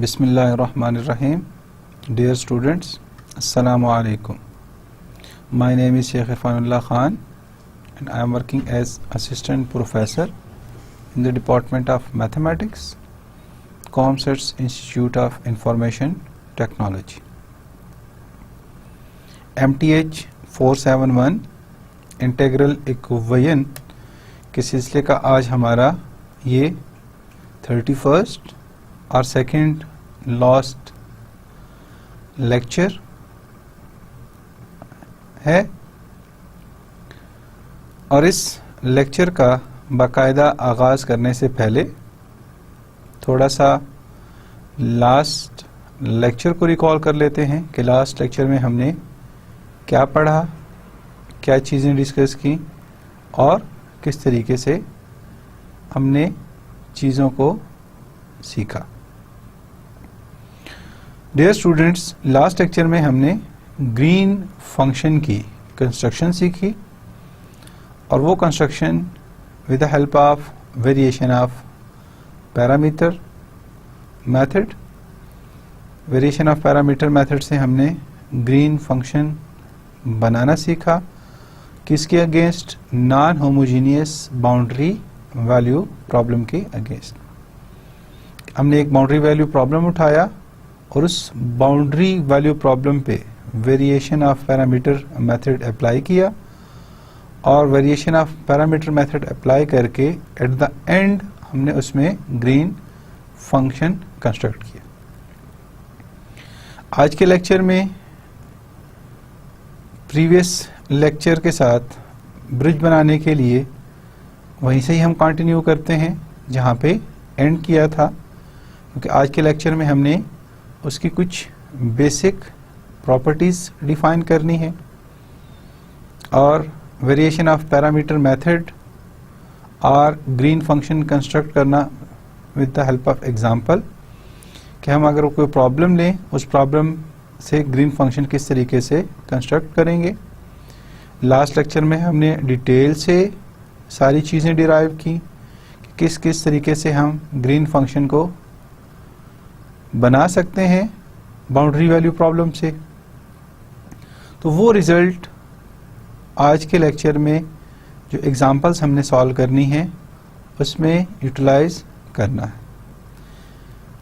Bismillahirrahmanirrahim. Dear students, Assalamu alaikum. My name is Sheikh Irfanullah Khan and I am working as Assistant Professor in the Department of Mathematics, ComSets Institute of Information Technology. MTH 471 integral equation के सिलसिले का आज हमारा ये 31st और second last lecture है और इस लेक्चर का बाकायदा आगाज़ करने से पहले थोड़ा सा लास्ट लेक्चर को रिकॉल कर लेते हैं कि लास्ट लेक्चर में हमने क्या पढ़ा, क्या चीज़ें डिस्कस की और किस तरीके से हमने चीज़ों को सीखा। डियर स्टूडेंट्स, लास्ट लेक्चर में हमने ग्रीन फंक्शन की कंस्ट्रक्शन सीखी और वो construction with the help of variation of parameter method. Variation of parameter method से हमने ग्रीन फंक्शन बनाना सीखा किसके against, non homogeneous boundary value problem के अगेंस्ट। हमने एक बाउंड्री वैल्यू प्रॉब्लम उठाया और उस बाउंड्री वैल्यू प्रॉब्लम पे variation of parameter method apply किया और variation of parameter method apply करके एट द एंड हमने उसमें ग्रीन फंक्शन कंस्ट्रक्ट किया। आज के लेक्चर में प्रीवियस लेक्चर के साथ ब्रिज बनाने के लिए वहीं से ही हम कंटिन्यू करते हैं जहाँ पे एंड किया था, क्योंकि आज के लेक्चर में हमने उसकी कुछ बेसिक प्रॉपर्टीज़ डिफाइन करनी है और वेरिएशन ऑफ पैरामीटर मेथड और ग्रीन फंक्शन कंस्ट्रक्ट करना with the help of example कि हम अगर कोई प्रॉब्लम लें उस प्रॉब्लम से ग्रीन फंक्शन किस तरीके से कंस्ट्रक्ट करेंगे। लास्ट लेक्चर में हमने डिटेल से सारी चीज़ें डिराइव की कि किस किस तरीके से हम ग्रीन फंक्शन को बना सकते हैं बाउंड्री वैल्यू प्रॉब्लम से। तो वो रिज़ल्ट आज के लेक्चर में जो एग्जांपल्स हमने सॉल्व करनी है उसमें यूटिलाइज करना है।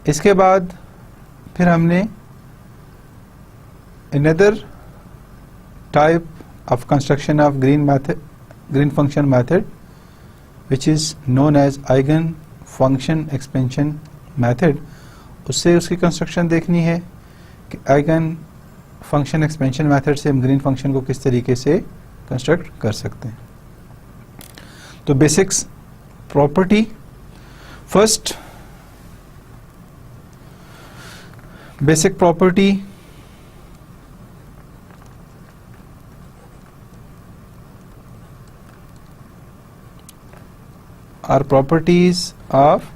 इसके बाद फिर हमने another type of construction of green function method which is known as eigen function expansion method, उससे उसकी कंस्ट्रक्शन देखनी है कि आइगन फंक्शन एक्सपेंशन मेथड से हम ग्रीन फंक्शन को किस तरीके से कंस्ट्रक्ट कर सकते हैं। तो basics property, first basic property are properties of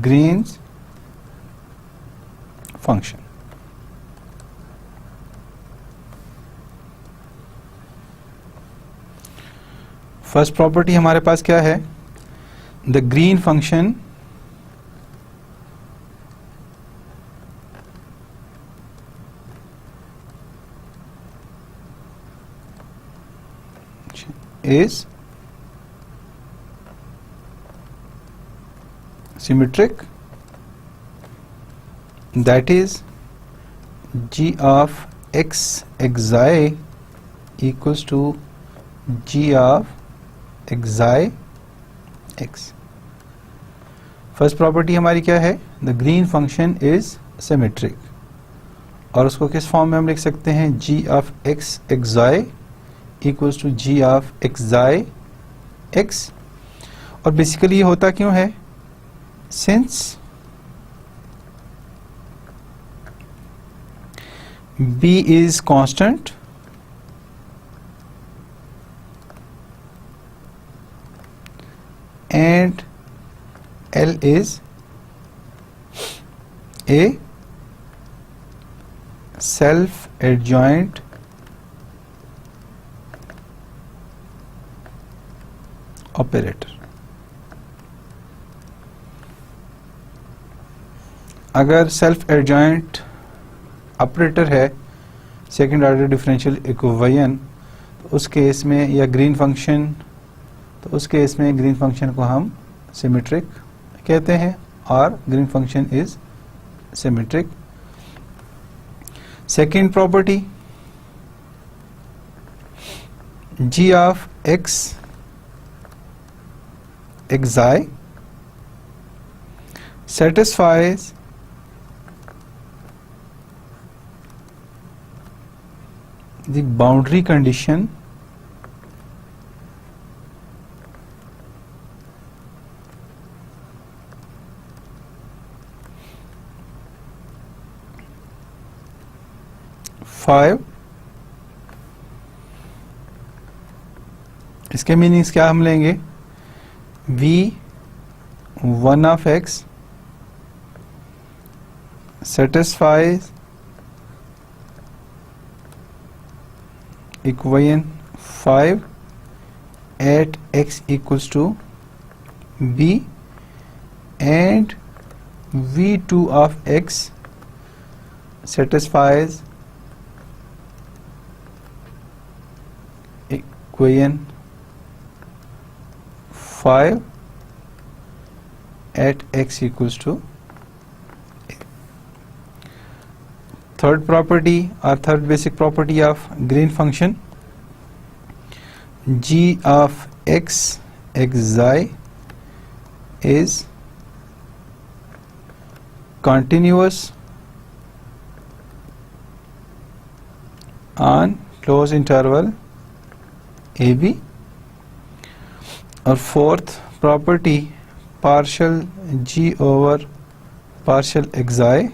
Green's function। First property हमारे पास क्या है, the Green function is symmetric, that is g of x xi equals to g of xi x। First property हमारी क्या है, the Green function is symmetric और उसको किस फॉर्म में हम लिख सकते हैं, g of x xi equals to g of xi x। और बेसिकली ये होता क्यों है, since b is constant and L is a self-adjoint operator। अगर सेल्फ एडजॉइंट ऑपरेटर है सेकंड ऑर्डर डिफरेंशियल इक्वेशन, तो उस केस में, या ग्रीन फंक्शन, तो उस केस में ग्रीन फंक्शन को हम सिमेट्रिक कहते हैं और green function is symmetric. Second property, g of x xi satisfies the boundary condition five. इसके मीनिंग्स क्या हम लेंगे? v1 of x satisfies equation 5 at x equals to b, and v2 of x satisfies equation 5 at x equals to a. Third property or third basic property of green function, g of x xi is continuous on closed interval ab. और fourth property, partial g over partial xi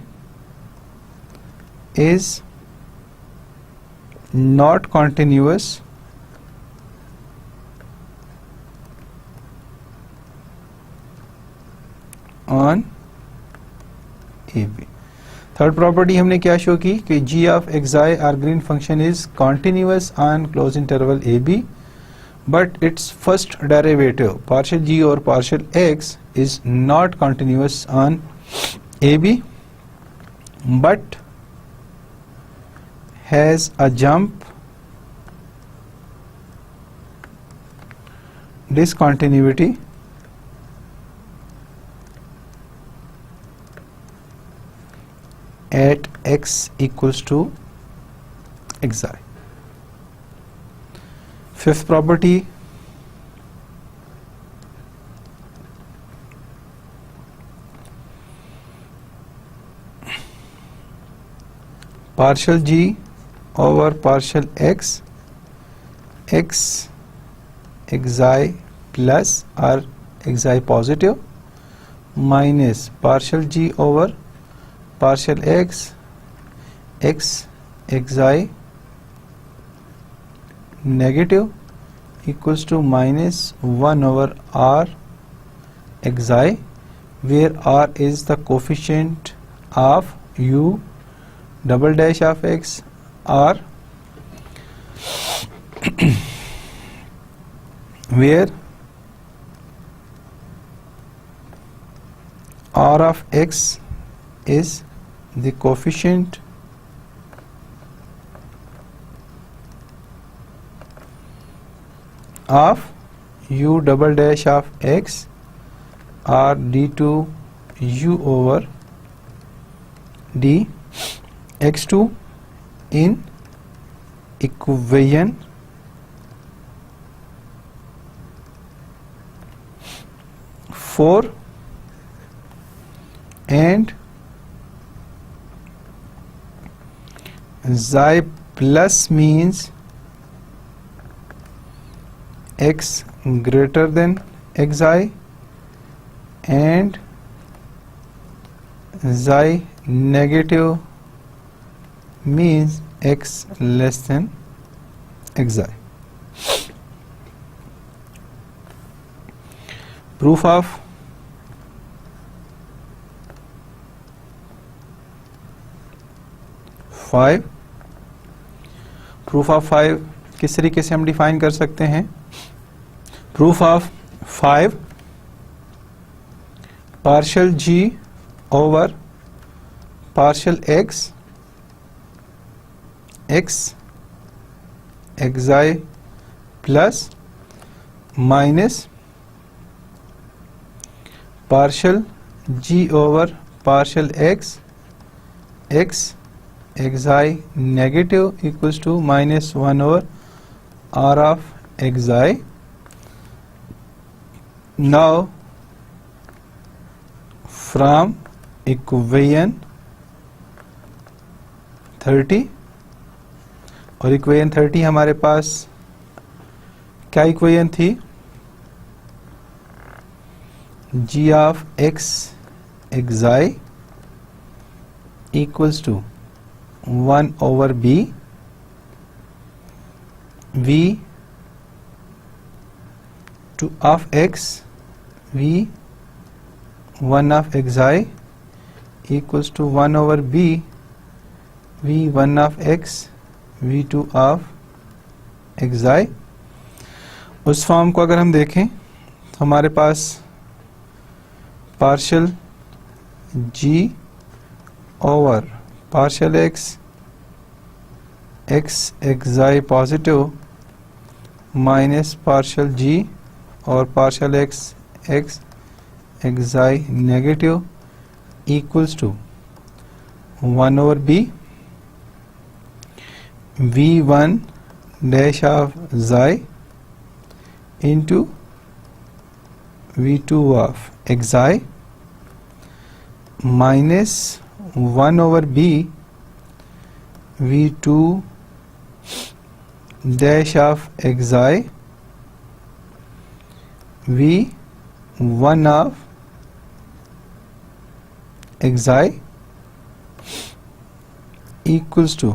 is not continuous on ab. Third property हमने क्या show की कि g of xi are Green function is continuous on close interval ab, but its first derivative partial g or partial x is not continuous on AB, but has a jump discontinuity at x equals to xi. Fifth property, partial g over partial x xi plus or xi positive minus partial g over partial x xi negative equals to minus 1 over r xi, where r is the coefficient of u double dash of x, r where r of x is the coefficient of u double dash of x, or d2 u over d x2 in equation 4, and xi plus means x greater than xi, and xi negative means x less than xi. Proof of five. Proof of 5 किस तरीके से हम define कर सकते हैं? Proof of 5 partial g over partial x xi plus minus partial g over partial x xi negative equals to minus 1 over r of xi. Now from equation 30 और equation 30 हमारे पास क्या इक्वेशन थी? g of x xi equals to 1 over b v 2 of x v 1 of xi equals to 1 over b v 1 of x v2 of xi. उस form को अगर हम देखें तो हमारे पास partial g over partial x xi positive minus partial g और partial x xi negative equals to 1 over b v1 dash of xi into v2 of xi minus 1 over b v2 dash of xi v1 of xi equals to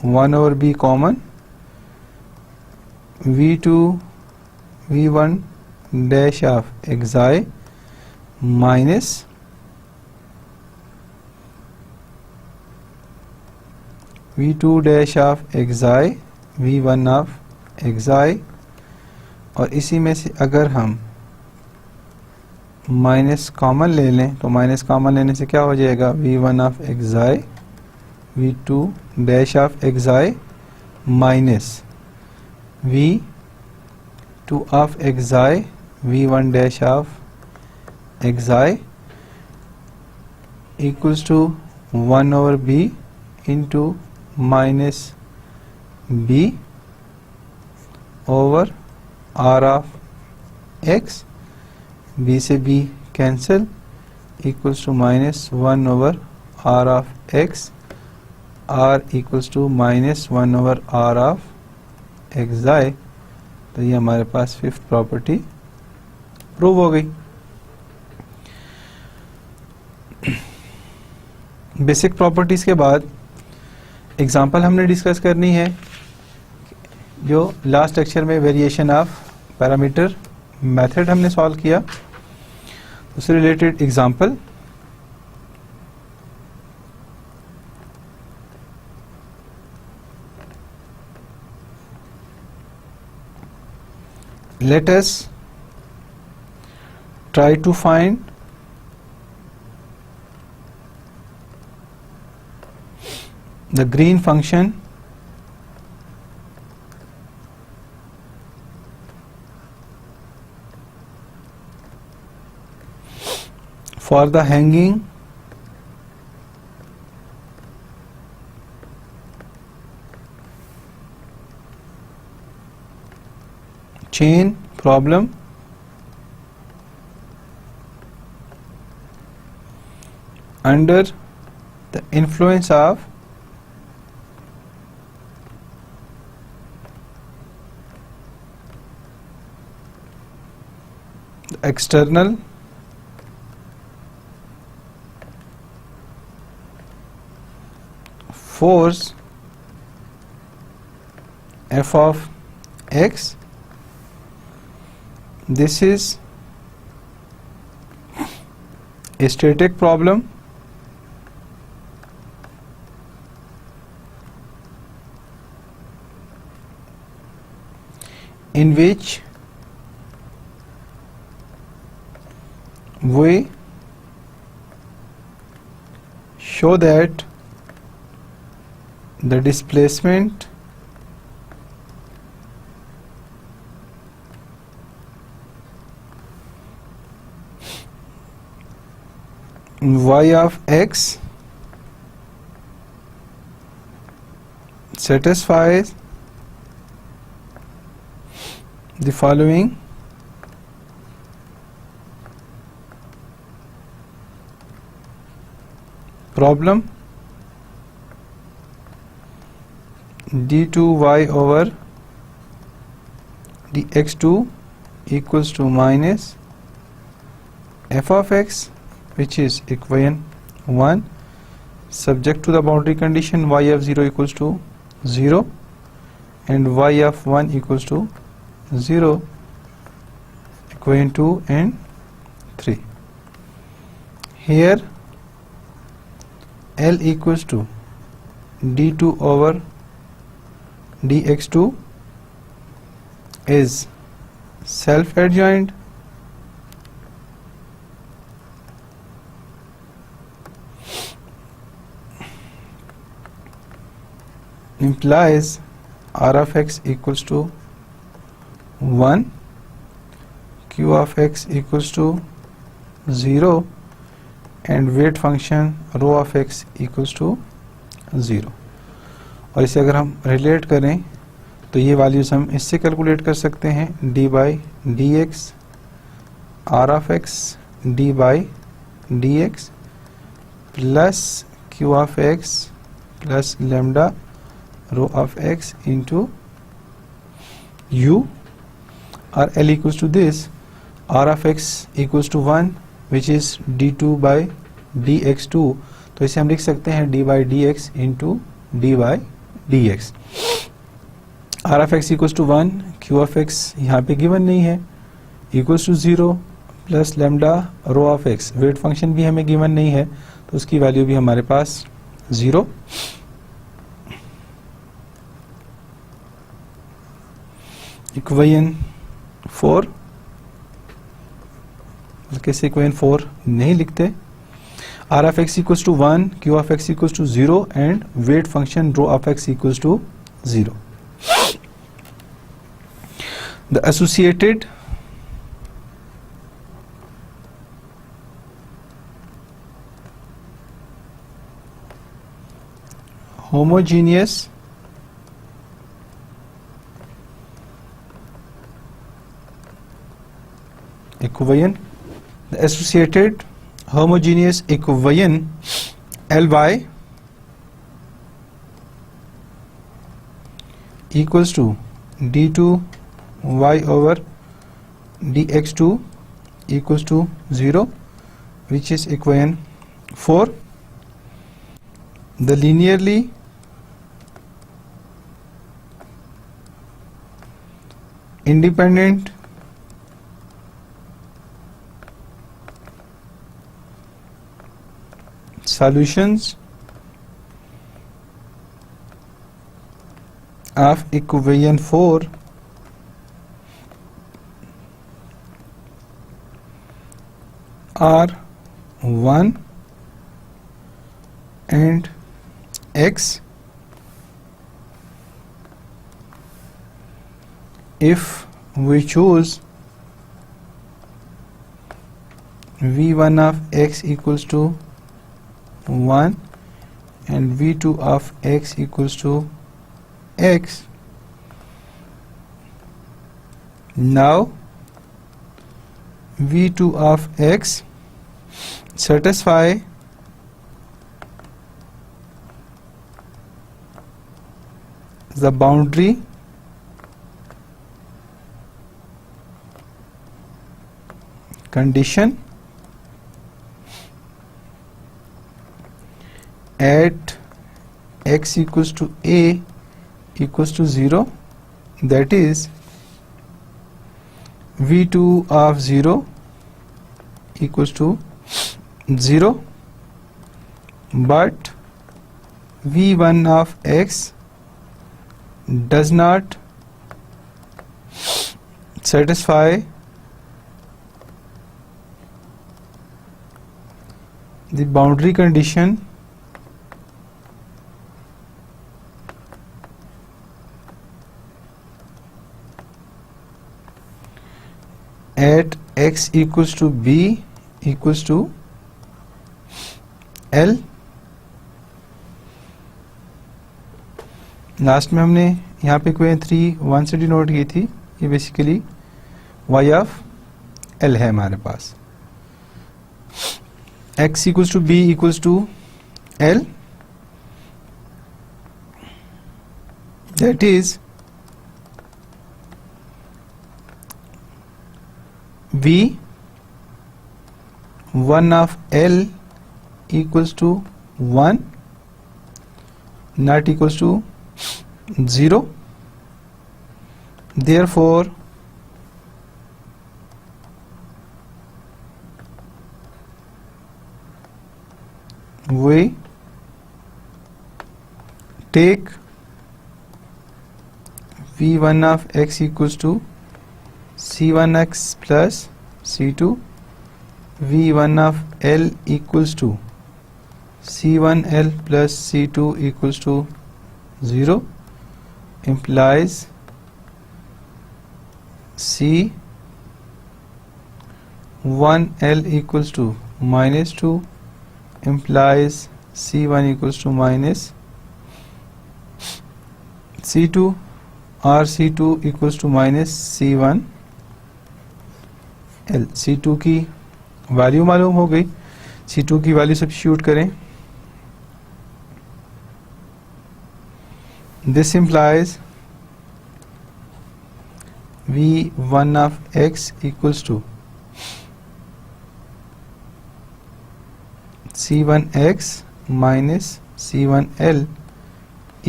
1 over b common v2 v1 dash of xi minus v2 dash of xi v1 of xi. और इसी में से अगर हम minus common ले लें तो minus common लेने से क्या हो जाएगा? v1 of xi v2 dash of xi minus v2 of xi v1 dash of xi equals to 1 over b into minus b over r of x b से b cancel equals to minus 1 over r of x r equals to minus 1 over r of xi. तो ये हमारे पास fifth property prove हो गई. Basic properties के बाद example हमने discuss करनी है जो लास्ट लेक्चर में वेरिएशन ऑफ पैरामीटर मेथड हमने सॉल्व किया, उससे related example. Let us try to find the green function for the hanging chain problem under the influence of the external force f of x. This is a static problem in which we show that the displacement y of x satisfies the following problem: d2y over dx2 equals to minus f of x, which is equation 1, subject to the boundary condition y of 0 equals to 0 and y of 1 equals to 0, equation 2 and 3. Here L equals to d2 over dx2 is self-adjoint, implies r of x equals to 1, q of x equals to 0 and weight function rho of x equals to 0. और इसे अगर हम relate करें तो ये values हम इससे calculate कर सकते हैं, d by d x r of x d by d x plus q of x plus lambda rho of x into u, or L equals to this, r of x equals to 1 which is d2 by dx2, तो इसे हम लिख सकते हैं d by dx into d by dx. r of x equals to 1, q of x यहाँ पे given नहीं है, equals to 0 plus lambda rho of x, weight function भी हमें गिवन नहीं है तो उसकी वैल्यू भी हमारे पास 0. इक्वेशन 4, बल्कि से इक्वेशन 4 नहीं लिखते. r of x equals to 1, q of x equals to 0 and weight function rho of x equals to 0. The associated homogeneous equation, the associated homogeneous equation Ly equals to d2y over dx2 equals to 0, which is equation 4. The linearly independent solutions of equation 4 are 1 and x if we choose v1 of x equals to 1 and v2 of x equals to x. Now v2 of x satisfy the boundary condition at x equals to a equals to 0, that is v2 of 0 equals to 0, but v1 of x does not satisfy the boundary condition at x equals to b equals to l। Last में हमने यहाँ पे equation 3 1 से denote की थी, ये basically y of l है हमारे पास। x equals to b equals to l, that is v1 of l equals to 1 not equals to 0, therefore we take v1 of x equals to c1x plus c2, v1 of l equals to c1l plus c2 equals to 0, implies c1l equals to minus 2, implies c1 equals to minus c2 और c2 equals to minus c1l। c2 की value मालूम हो गई, c2 की value substitute करें, this implies v1 of x equals to c1x minus c1l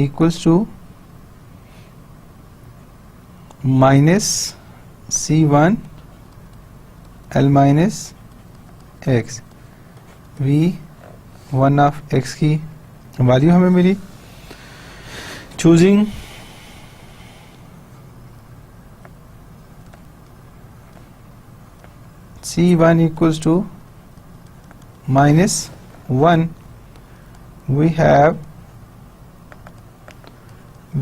equals to minus c1l minus x। v1 of x की value हमें मिली। Choosing c1 equals to minus 1, we have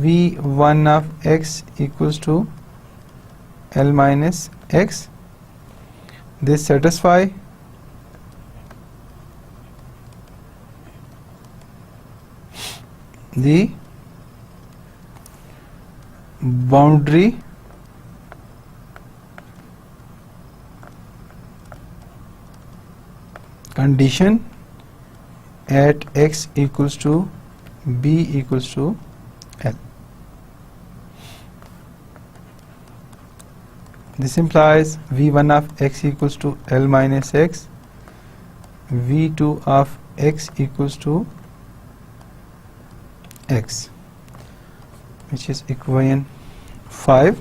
v1 of x equals to l minus x. This satisfy the boundary condition at x equals to b equals to l. This implies v1 of x equals to l minus x, v2 of x equals to x, which is equation 5.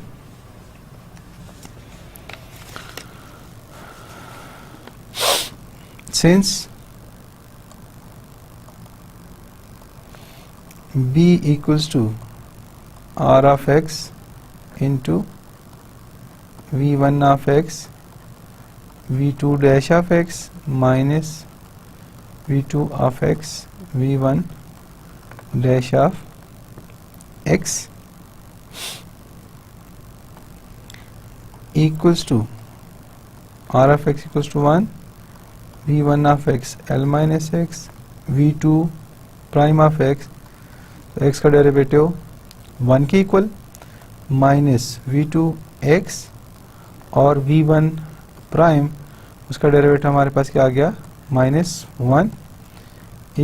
Since b equals to r of x into v1 of x, v2 dash of x minus v2 of x, v1 dash of x equals to r of x equals to 1, v1 of x l minus x, v2 prime of x, तो x का derivative 1 के equal minus v2 x और v1 prime उसका derivative हमारे पास क्या आ गया -1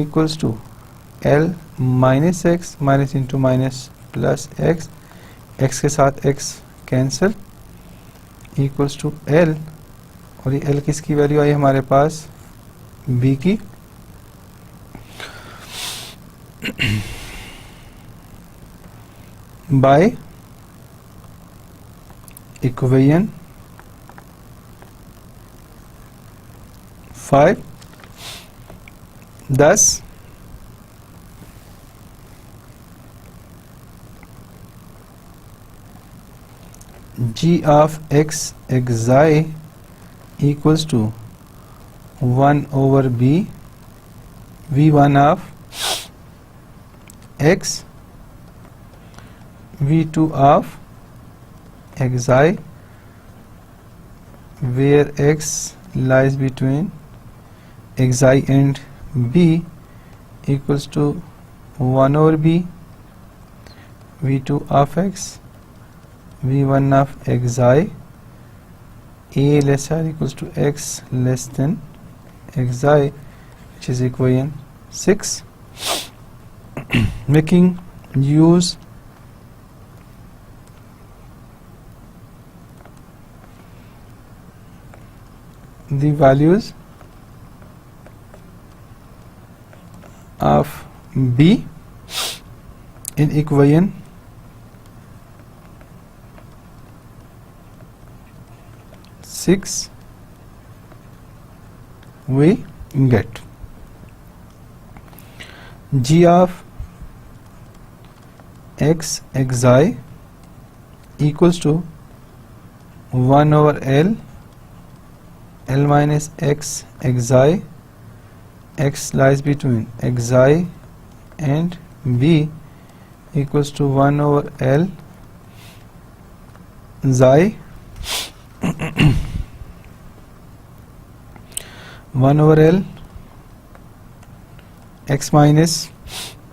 equals to l minus x minus into minus plus x, x के साथ x cancel equals to l, और ये l किसकी वैल्यू आई हमारे पास b की। By equation 5, thus g of x xi equals to 1 over b v1 of x v2 of xi where x lies between xi and b equals to 1 over b v2 of x v1 of xi a less or equals to x less than xi, which is equation 6. Making use the values of b in equation 6, we get g of x xi equals to 1 over L minus x xi, x lies between xi and b equals to 1 over L xi 1 over L x minus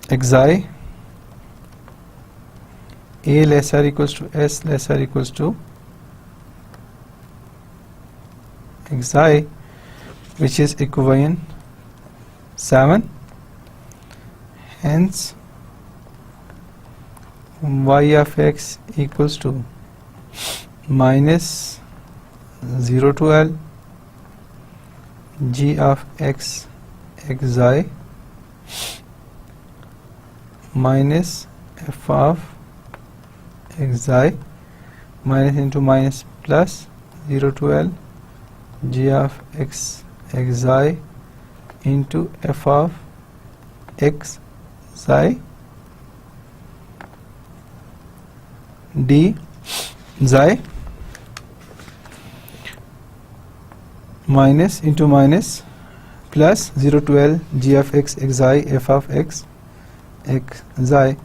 xi a less or equals to s less or equals to xi, which is equation 7. Hence y of x equals to minus 0 to L g of x xi minus f of xi minus into minus plus 0 to L g of x xi into f of x xi d xi minus into minus plus 0 to L g of x xi f of x xi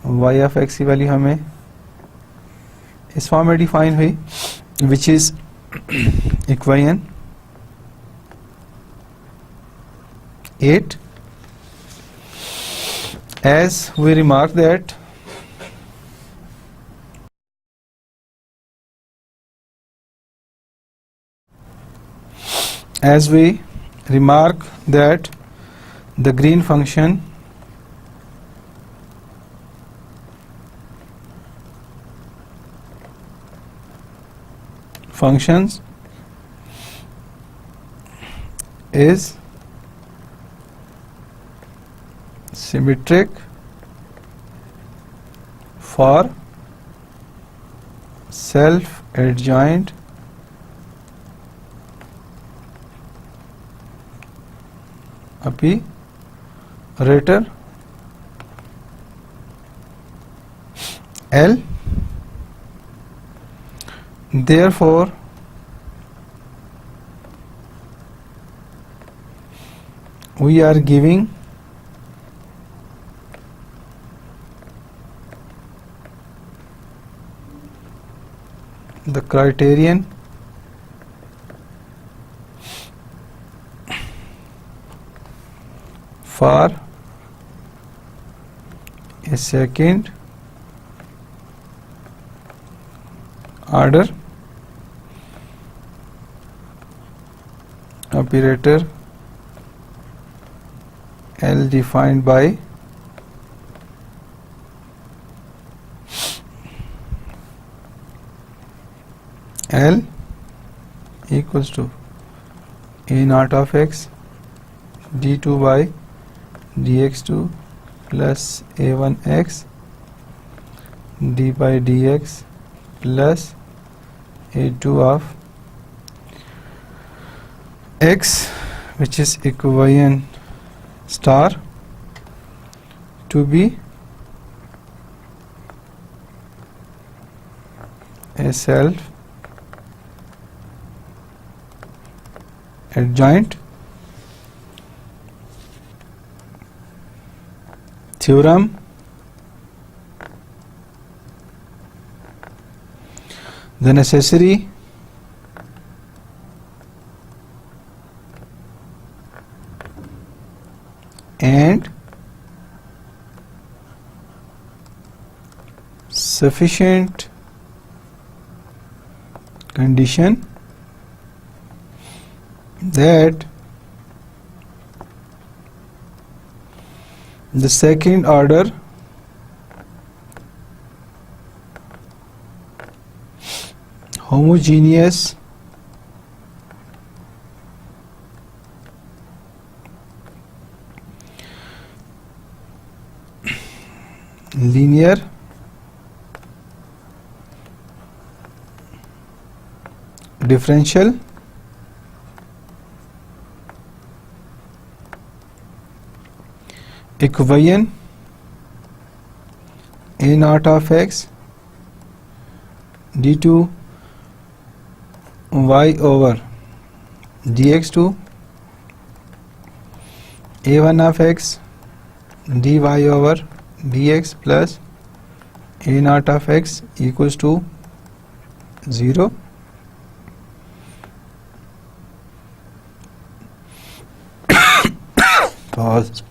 y of x की value हमें इस form में define हुई, which is equation 8. As we remark that the green function functions is symmetric for self-adjoint operator L. Therefore, we are giving the criterion for a second order operator L defined by L equals to a naught of x d2 by dx2 plus a1x d by dx plus a2 of x, which is equation star, to be a self adjoint theorem. The necessary sufficient condition that the second order homogeneous linear differential equation a naught of x d2 y over dx2 a1 of x dy over dx plus a naught of x equals to 0. Pause.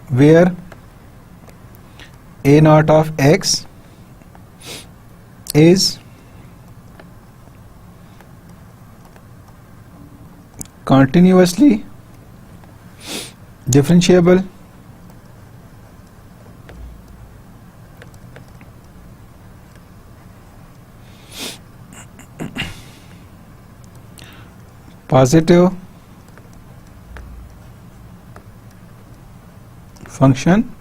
Where a naught of x is continuously differentiable positive function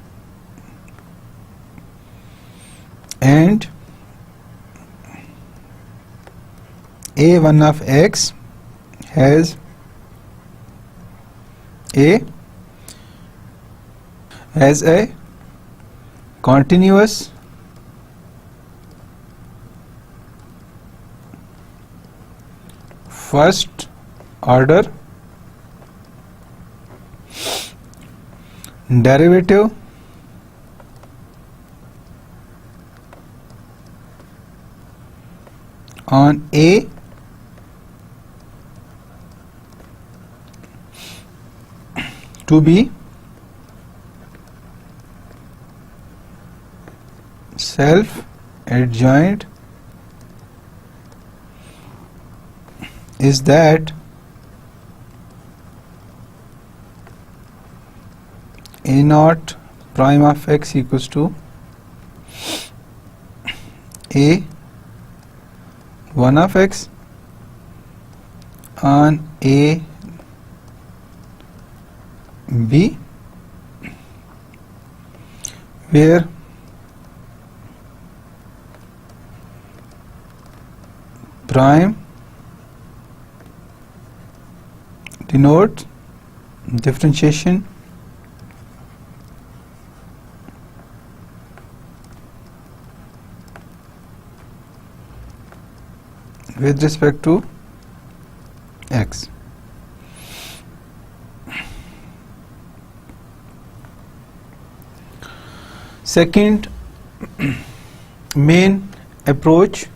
and a1 of x has a continuous first order derivative on a to be self-adjoint is that a naught prime of x equals to a 1 of x on a b, where prime denotes differentiation with respect to x. Second main approach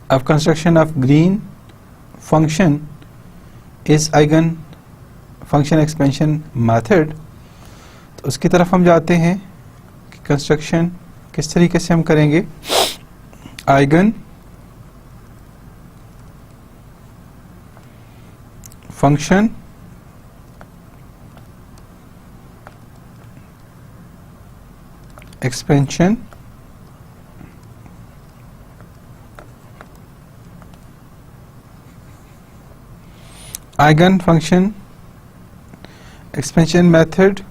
of construction of green function is eigen function expansion method. तो उसकी तरफ हम जाते हैं कि construction किस तरीके से हम करेंगे. eigen function expansion eigen function expansion method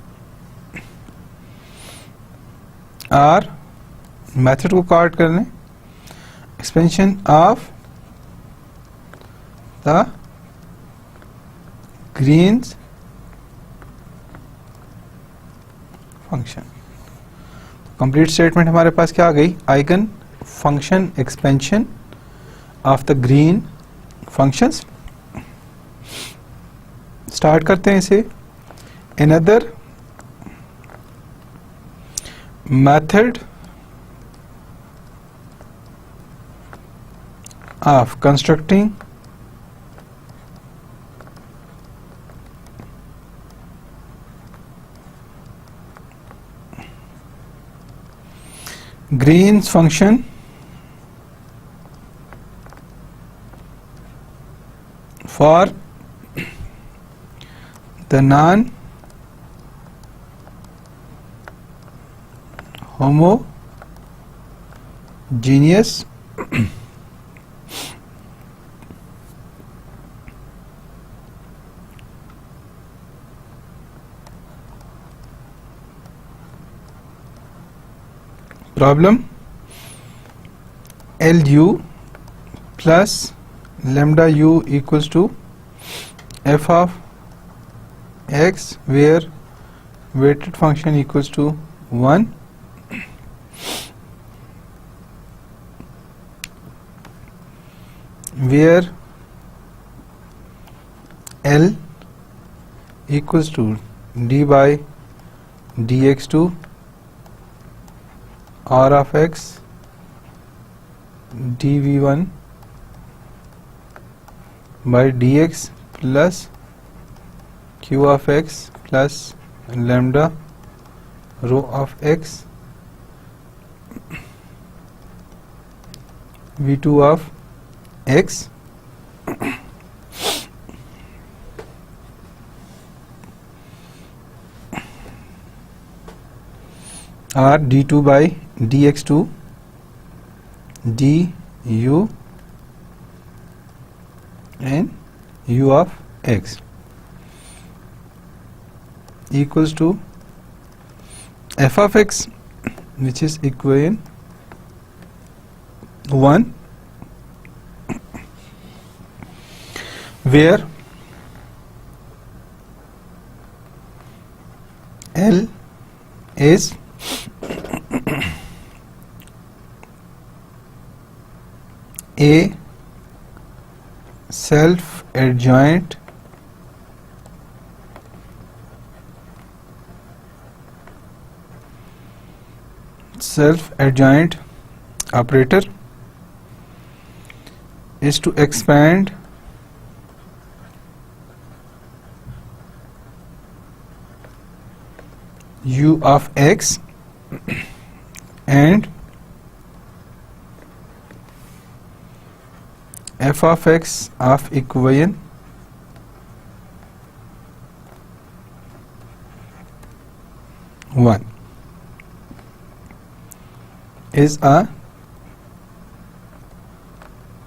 are method को काट करने expansion of the Green's function. Complete statement हमारे पास क्या आ गई. Eigen function expansion of the Green functions. Start करते हैं इसे. Another method of constructing Green's function for the non-homogeneous problem LU plus lambda U equals to f of x, where weighted function equals to 1, where L equals to d by dx to r of x dv1 by dx plus q of x plus lambda rho of x v2 of x are d2 by dx2 du and u of x equals to f of x, which is equation 1, where L is a self-adjoint operator, is to expand u of x and f of x of equation 1 is a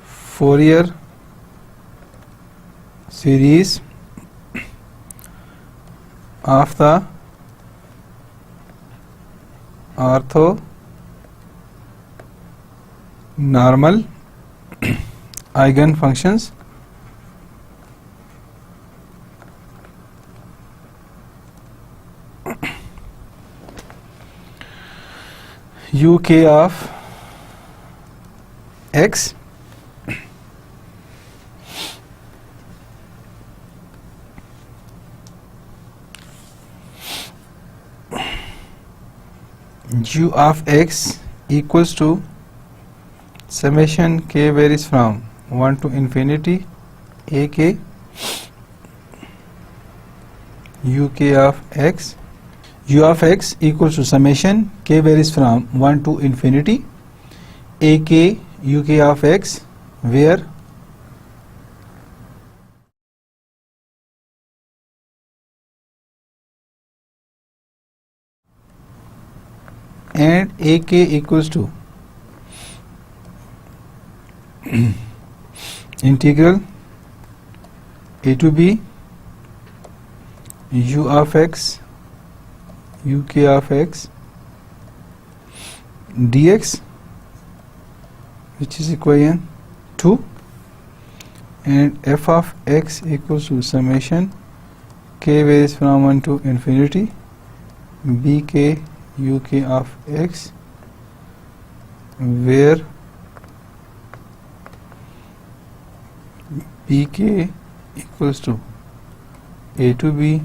Fourier series of the orthonormal eigenfunctions uk of x u of x equals to summation k varies from 1 to infinity ak uk of x. U of x equals to summation k varies from 1 to infinity ak uk of x, where and ak equals to integral a to b u of x uk of x dx, which is equation 2, and f of x equals to summation k varies from 1 to infinity bk uk of x, where bk equals to a to b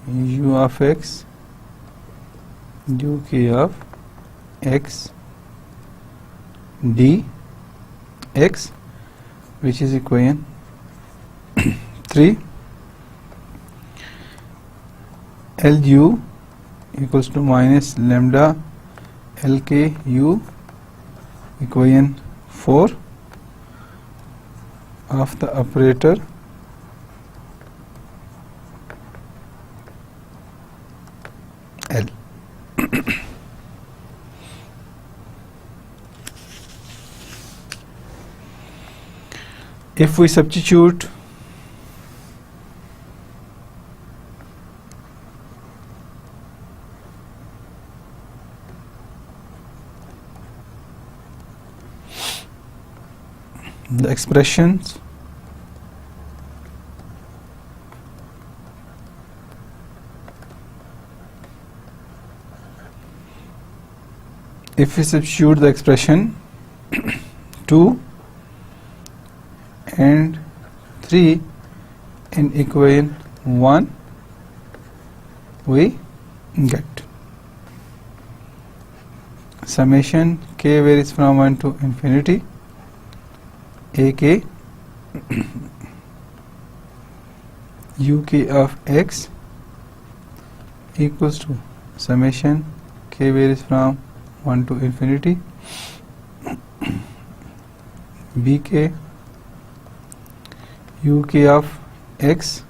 u of x uk of x dx, which is equation 3. LU equals to minus lambda LKU, equation 4 of the operator L. If we substitute the expressions if we substitute the expression 2 and 3 in equation 1, we get summation k varies from 1 to infinity ak uk of x equals to summation k varies from 1 to infinity bk uk of x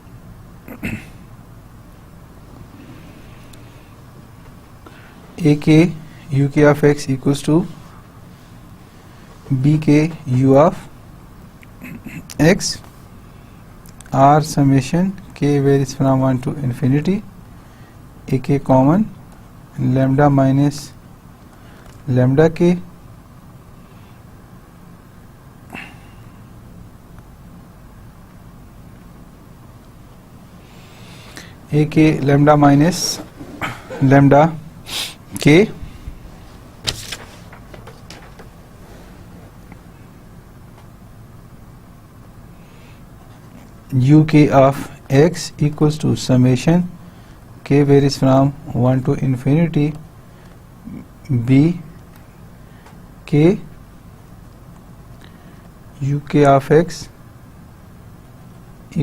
ak uk of x equals to bk u of x r summation k varies from 1 to infinity ak common lambda minus lambda k ak lambda minus lambda k uk of x equals to summation k varies from 1 to infinity b k uk of x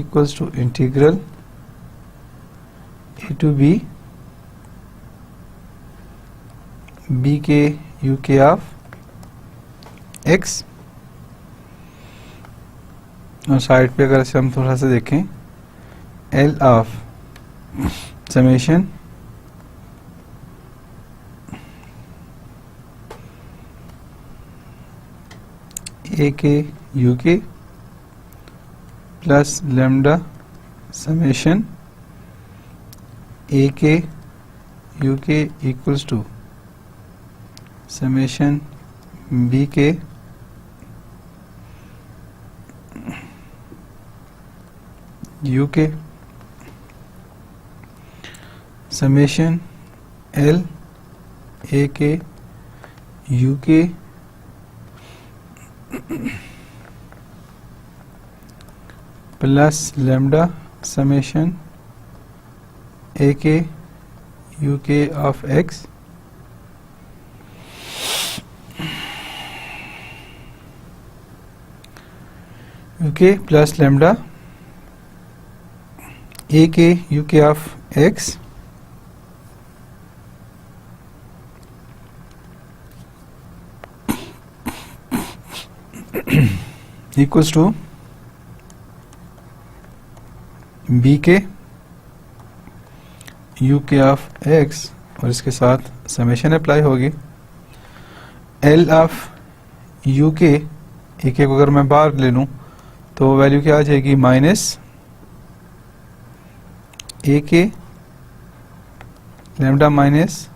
equals to integral a to b bk uk of x। और side पे अगर इसे हम थोड़ा सा देखें L of summation A k u k plus lambda summation A k u k equals to summation b k u k summation L A k u k plus lambda summation A k u k of x u k plus lambda a k u k of x equals to b k u k of x और इसके साथ summation apply होगी L of u k a k को अगर मैं बाहर ले लूँ तो वैल्यू क्या आ जाएगी माइनस ए के लेमडा माइनस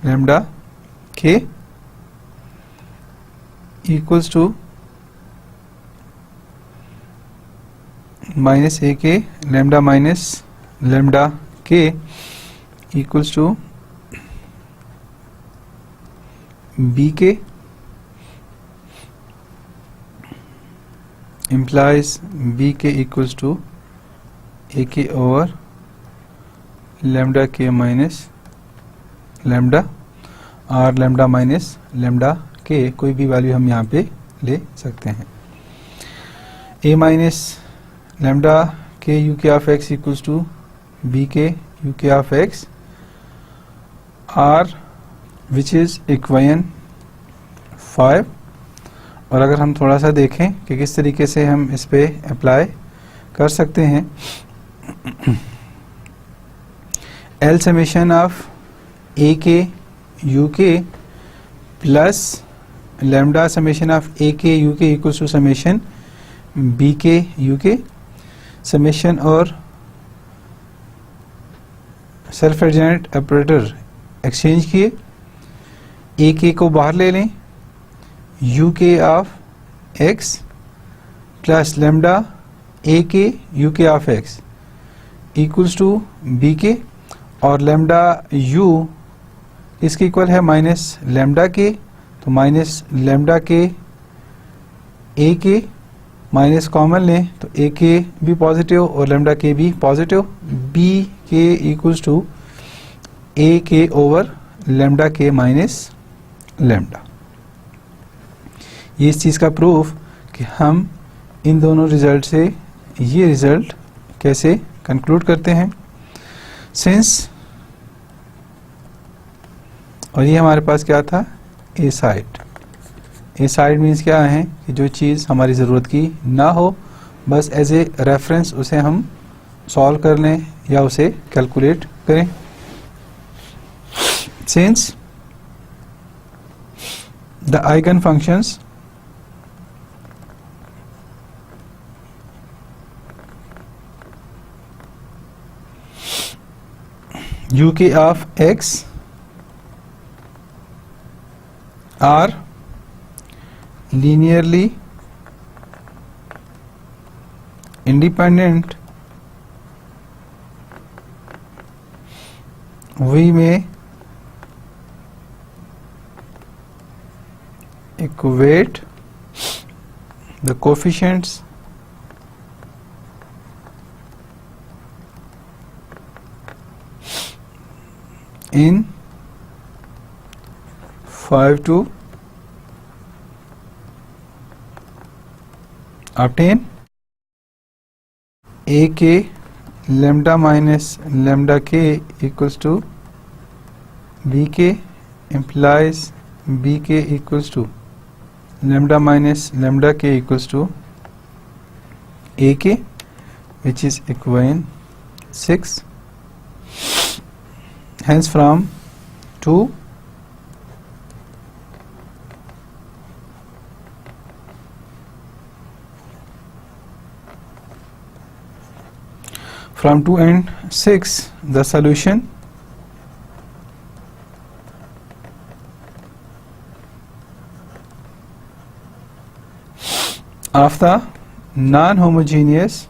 लेमडा के इक्वल्स टू माइनस ए के लेमडा माइनस लेमडा के इक्वल्स टू बी के implies बी के इक्वल्स टू ए के ओवर लेमडा के माइनस लेमडा और लेमडा माइनस लेमडा के कोई भी वैल्यू हम यहाँ पे ले सकते हैं। a minus lambda k uk of x equals to bk uk of x r which is equation 5। और अगर हम थोड़ा सा देखें कि किस तरीके से हम इस पे अप्लाई कर सकते हैं, L summation of a k u k plus lambda summation of a k u k equals to summation b k u k. Summation और सेल्फ एडजेंट ऑपरेटर एक्सचेंज किए, ए के को बाहर ले लें, u k of x plus lambda a k u k of x equals to b k, और lambda u इसके equal है minus lambda k, तो माइनस लैम्डा के ए के माइनस कॉमन लें तो ए के भी पॉजिटिव और लैम्डा के भी पॉजिटिव, बी के इक्वल्स टू ए के ओवर लैम्डा के माइनस लैम्डा। ये इस चीज़ का प्रूफ कि हम इन दोनों रिजल्ट से ये रिजल्ट कैसे कंक्लूड करते हैं। सिंस, और ये हमारे पास क्या था, ए साइड। ए साइड मीन्स क्या है कि जो चीज़ हमारी ज़रूरत की ना हो, बस एज ए रेफरेंस उसे हम सॉल्व कर लें या उसे कैलकुलेट करें। Since the eigen functions uk of x are linearly independent, we may equate the coefficients in 5 to obtain a k lambda minus lambda k equals to b k implies b k equals to lambda minus lambda k equals to a k, which is equation 6. Hence from 2 and 6 the solution of the non-homogeneous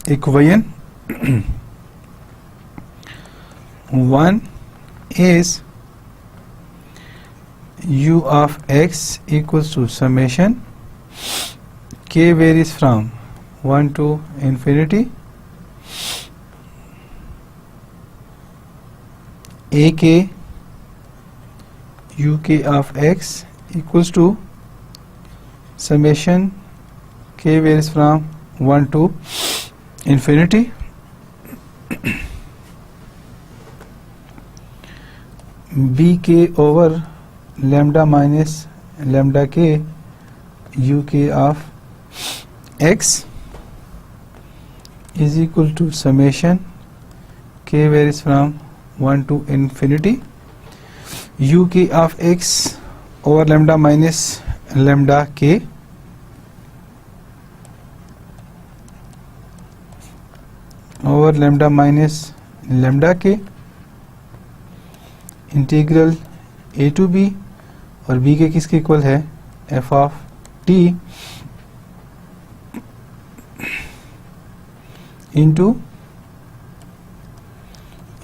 equation 1 is u of x equals to summation k varies from 1 to infinity a k u k of x equals to summation k varies from 1 to infinity b k over lambda minus lambda k u k of x is equal to summation k varies from 1 to infinity u k of x over lambda minus lambda k over lambda minus lambda k integral a to b, और b के किसके equal है, f of t into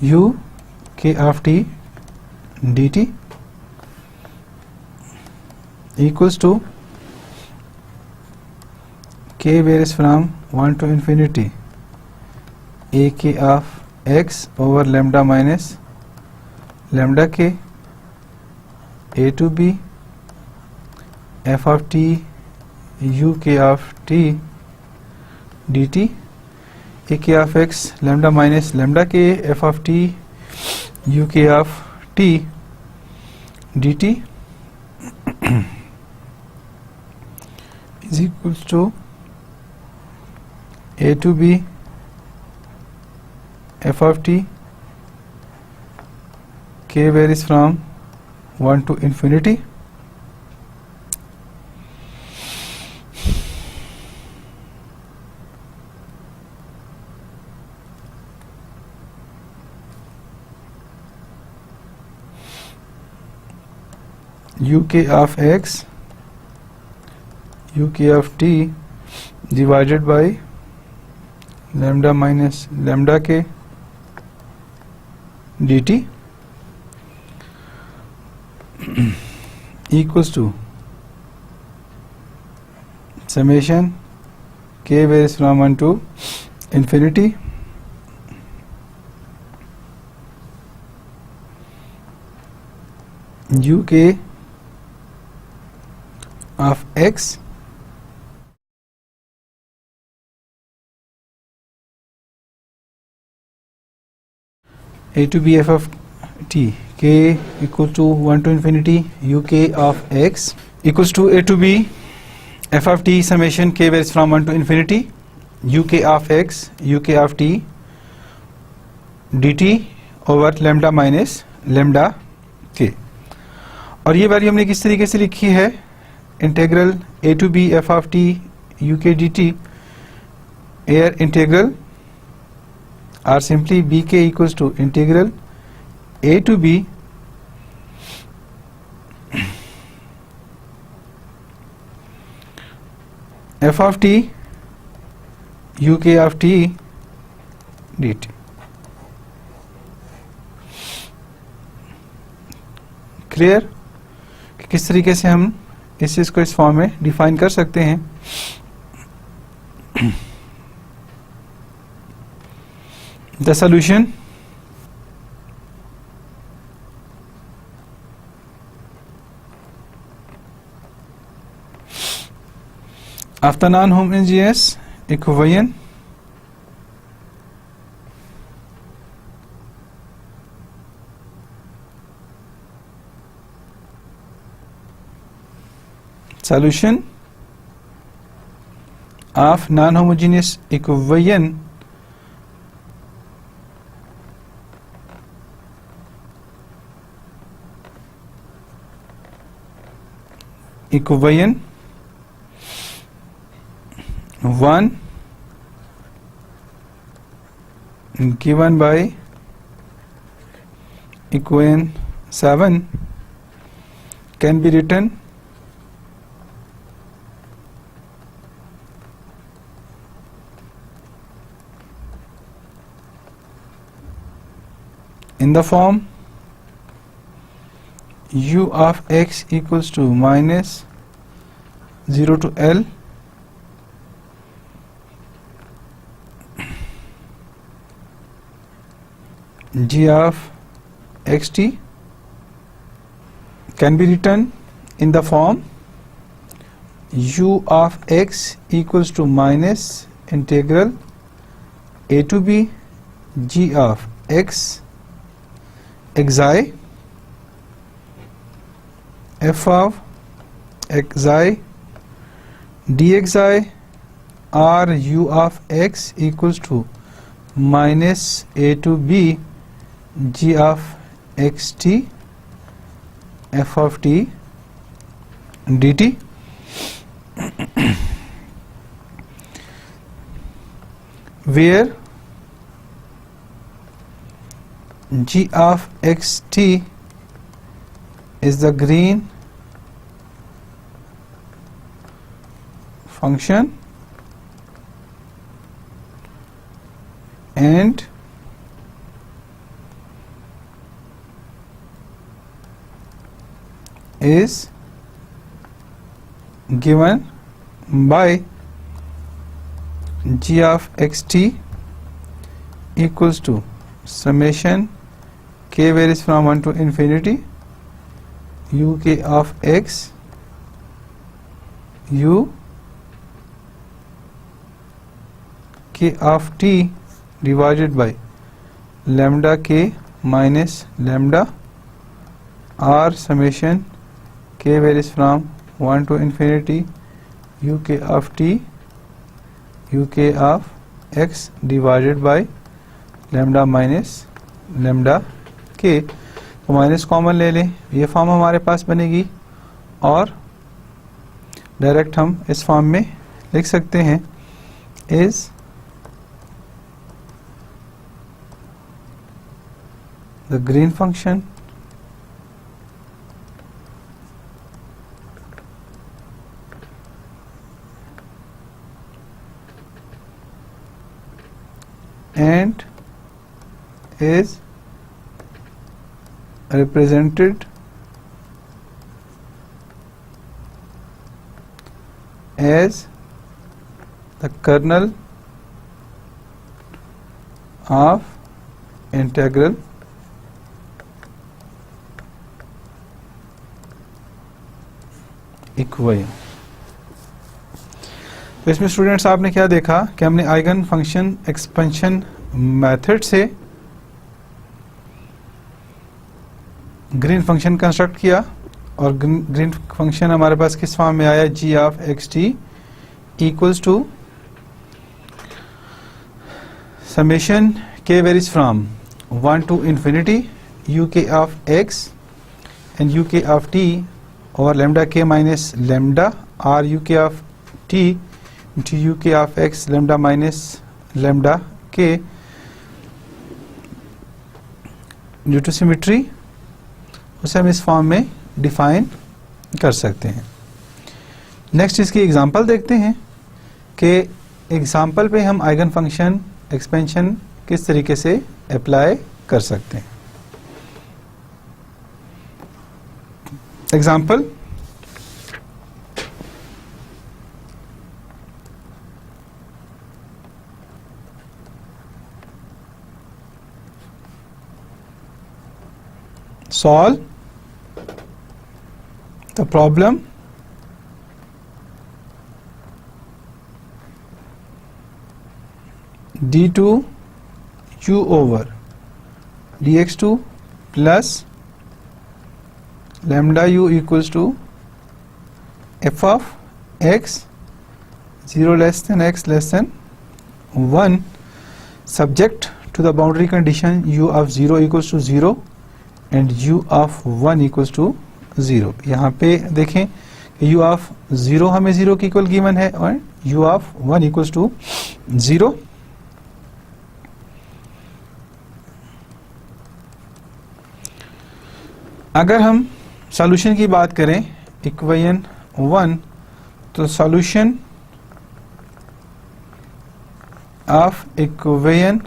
u k of t dt equals to k varies from 1 to infinity a k of x over lambda minus lambda के a to b f of t uk of t dt ak of x lambda minus lambda k f of t uk of t dt is equals to a to b f of t k varies from 1 to infinity uk of x uk of t divided by lambda minus lambda k dt equals to summation k varies from 1 to infinity uk of x a to b f of t k equal to 1 to infinity uk of x equals to a to b f of t summation k varies from 1 to infinity uk of x uk of t dt over lambda minus lambda k। और ये value हमने किस तरीके से लिखी है, integral a to b f of t uk dt here integral or simply bk equals to integral a to b f of t uk of t dt। Clear कि किस तरीके से हम इस चीज को इस फॉर्म में डिफाइन कर सकते हैं। The solution of the non-homogeneous equation solution of non-homogeneous equation one given by equation 7 can be written in the form u of x equals to minus 0 to L g of xt can be written in the form u of x equals to minus integral a to b g of x xi f of xi dxi or u of x equals to minus a to b g of xt f of t dt where g of xt is the green function and is given by g of xt equals to summation k varies from 1 to infinity uk of x u k of t divided by lambda k minus lambda r summation k varies from 1 to infinity uk of t uk of x divided by lambda minus lambda k। तो minus common ले लें, ये form हमारे पास बनेगी और direct हम इस form में लिख सकते हैं is the Green function and is represented as the kernel of integral equation। तो इसमें स्टूडेंट्स आपने क्या देखा कि हमने आइगन फंक्शन एक्सपेंशन मेथड से ग्रीन फंक्शन कंस्ट्रक्ट किया और ग्रीन फंक्शन हमारे पास किस फॉर्म में आया, g of x t equals to summation k varies from 1 to infinity uk of x and uk of t और lambda k minus lambda r uk of t into uk of x lambda minus lambda k due to symmetry, उसे हम इस form में define कर सकते हैं। Next इसकी example देखते हैं कि एग्जांपल पे हम आइगन फंक्शन एक्सपेंशन किस तरीके से अप्लाई कर सकते हैं। Example solve the problem d2 u over dx2 plus lambda u equals to f of x 0 less than x less than 1 subject to the boundary condition u of 0 equals to 0 and u of 1 equals to 0। यहाँ पे देखें कि u of 0 हमें 0 की equal given है और u of 1 equals to 0। अगर हम सॉल्यूशन की बात करें इक्वेशन 1, तो solution of equation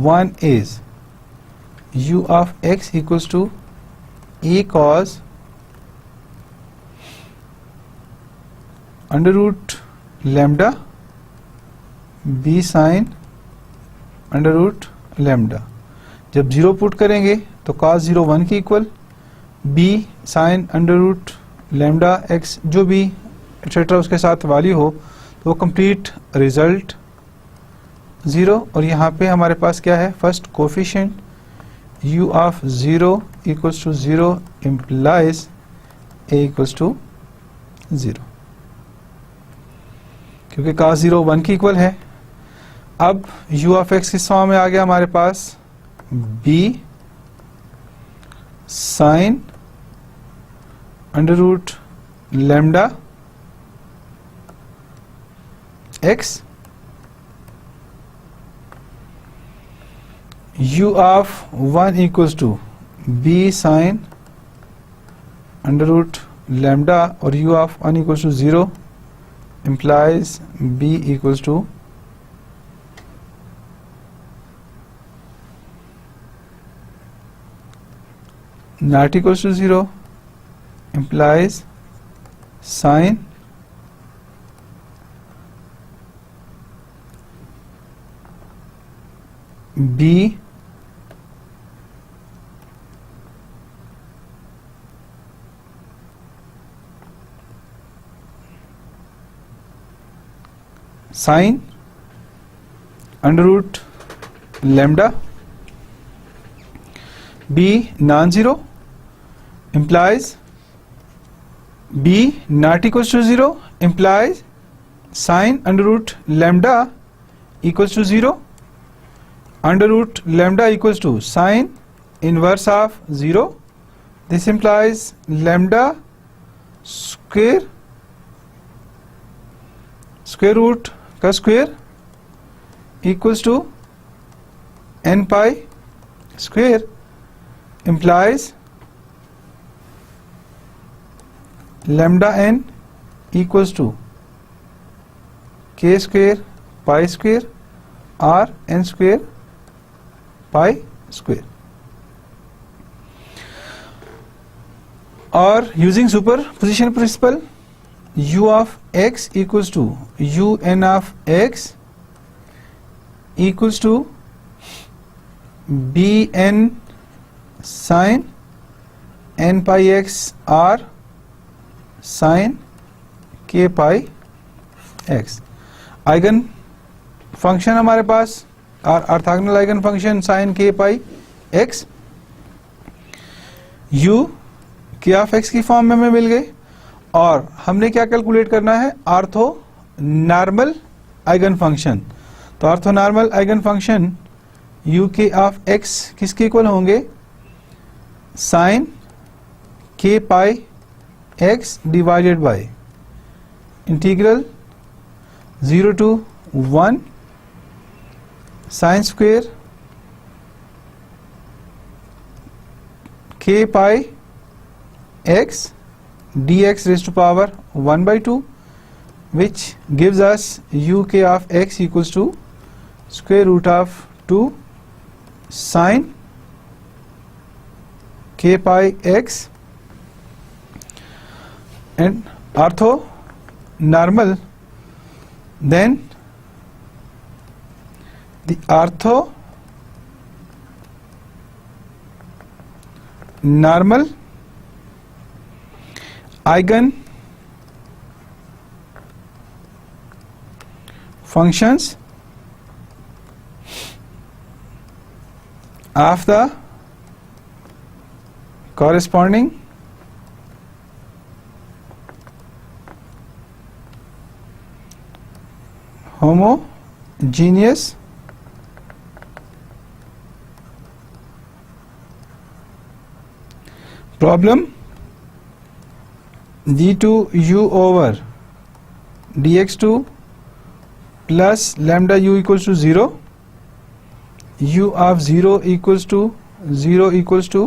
1 is u of x equals to a cos under root lambda b sin under root lambda। जब 0 पुट करेंगे तो cos 0 1 की equal, b sin under root lambda x जो भी एक्सेट्रा उसके साथ वैल्यू हो तो वो कंप्लीट रिजल्ट 0। और यहाँ पे हमारे पास क्या है, first coefficient u of 0 equals to 0 implies a equals to 0, क्योंकि cos 0 1 की इक्वल है। अब u ऑफ x किस फॉर्म में आ गया हमारे पास, b sine under root lambda x u of 1 equals to b sin under root lambda और u of 1 equals to 0 implies b equals to not equals to 0 implies sin b sine under root lambda, b non-zero implies b not equals to 0 implies sine under root lambda equals to 0. Under root lambda equals to sine inverse of 0. This implies lambda square root का square equals to n pi square implies lambda n equals to k square pi square or n square pi square. Or using superposition principle, u of x equals to un of x equals to bn sin n pi x or sin k pi x. Eigen function हमारे पास और orthogonal eigen function sin k pi x u k of x की form में हमें मिल गई और हमने क्या calculate करना है, ऑर्थो नॉर्मल आइगन फंक्शन. तो orthonormal eigenfunction u k of x किसके इक्वल होंगे, sine k pi x divided by integral 0 to 1 sine square k pi x dx raised to power 1 by 2, which gives us uk of x equals to square root of 2 sin k pi x. And ortho normal, then the ortho normal eigen functions of the corresponding homogeneous problem d2u over dx2 plus lambda u equals to 0, u of 0 equals to 0 equals to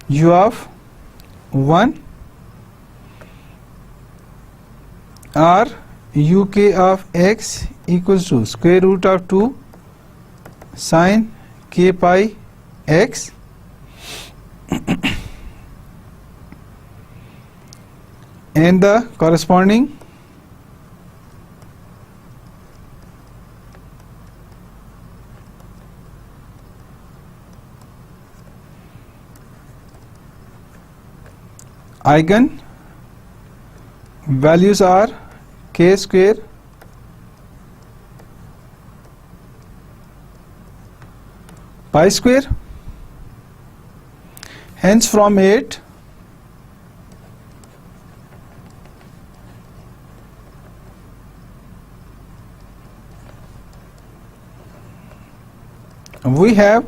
u of 1 or uk of x equals to square root of 2 sin k pi x. And the corresponding eigen values are k square pi square. Hence from it we have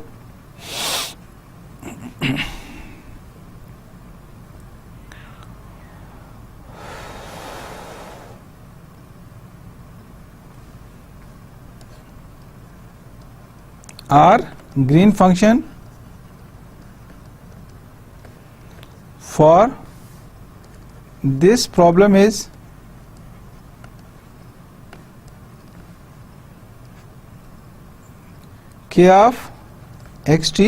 our green function for this problem is k of xt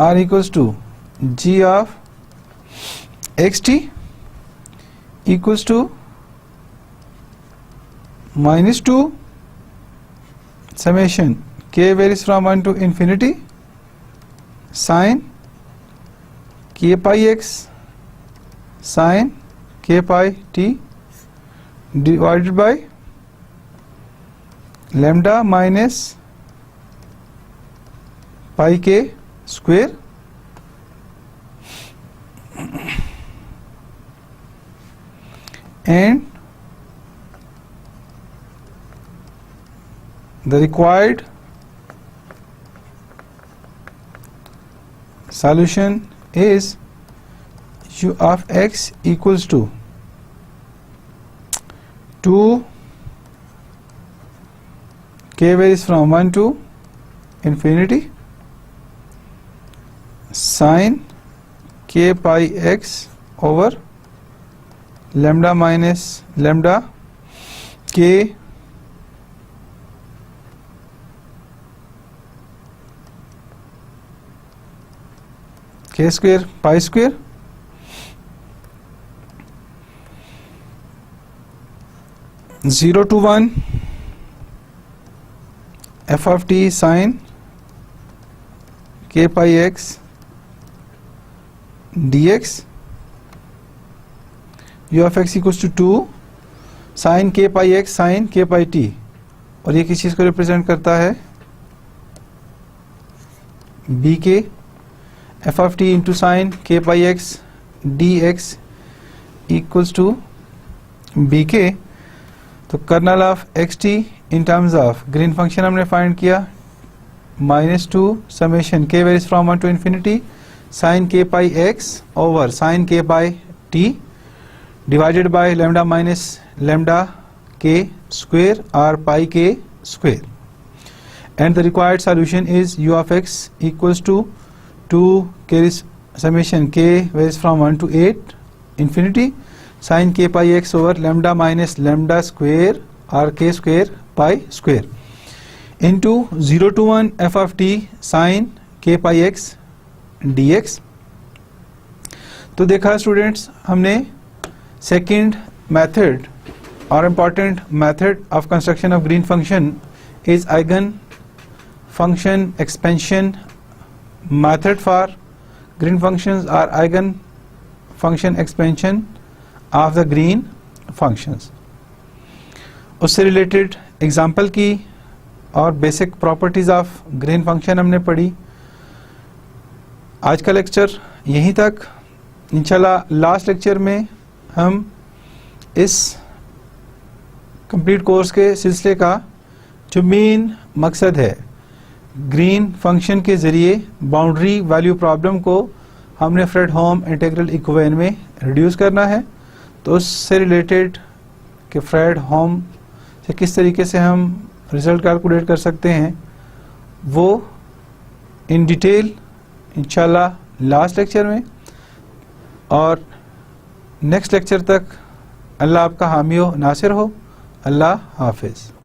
r equals to g of xt equals to -2 summation k varies from 1 to infinity sin k pi x sin k pi t divided by lambda minus pi k square and the required solution is u of x equals to 2 k varies from 1 to infinity sin k pi x over lambda minus lambda k square pi square zero to 1 f of t sin k pi x dx u of x equals to 2 sin k pi x sin k pi t और ये किस चीज को represent करता है b के f of t into sin k pi x dx equals to b के तो kernel of x t in terms of Green function हमने फाइंड किया -2 summation k varies from 1 to infinity sin k pi x over sin k pi t divided by lambda minus lambda k square or pi k square, and the required solution is u of x equals to 2 k summation k varies from 1 to 8 infinity sin k pi x over lambda minus lambda square or k square pi square into 0 to 1 f of t sin k pi x dx। तो देखा students, हमने second method और important method of construction of Green function is eigen function expansion method for Green functions और eigen function expansion of the Green functions. उससे related example की और basic properties of Green function हमने पढ़ी। आज का lecture यहीं तक। इंशाल्लाह लास्ट लेक्चर में हम इस कंप्लीट कोर्स के सिलसिले का जो मेन मकसद है, ग्रीन फंक्शन के ज़रिए बाउंड्री वैल्यू प्रॉब्लम को हमने फ्रेडहोम इंटीग्रल इक्वेशन में रिड्यूस करना है। तो उससे रिलेटेड कि फ्रेडहोम से किस तरीके से हम रिजल्ट कैलकुलेट कर सकते हैं, वो इन डिटेल इंशाल्लाह लास्ट लेक्चर में। और नेक्स्ट लेक्चर तक अल्लाह आपका हामी हो, नासिर हो। अल्लाह हाफिज़।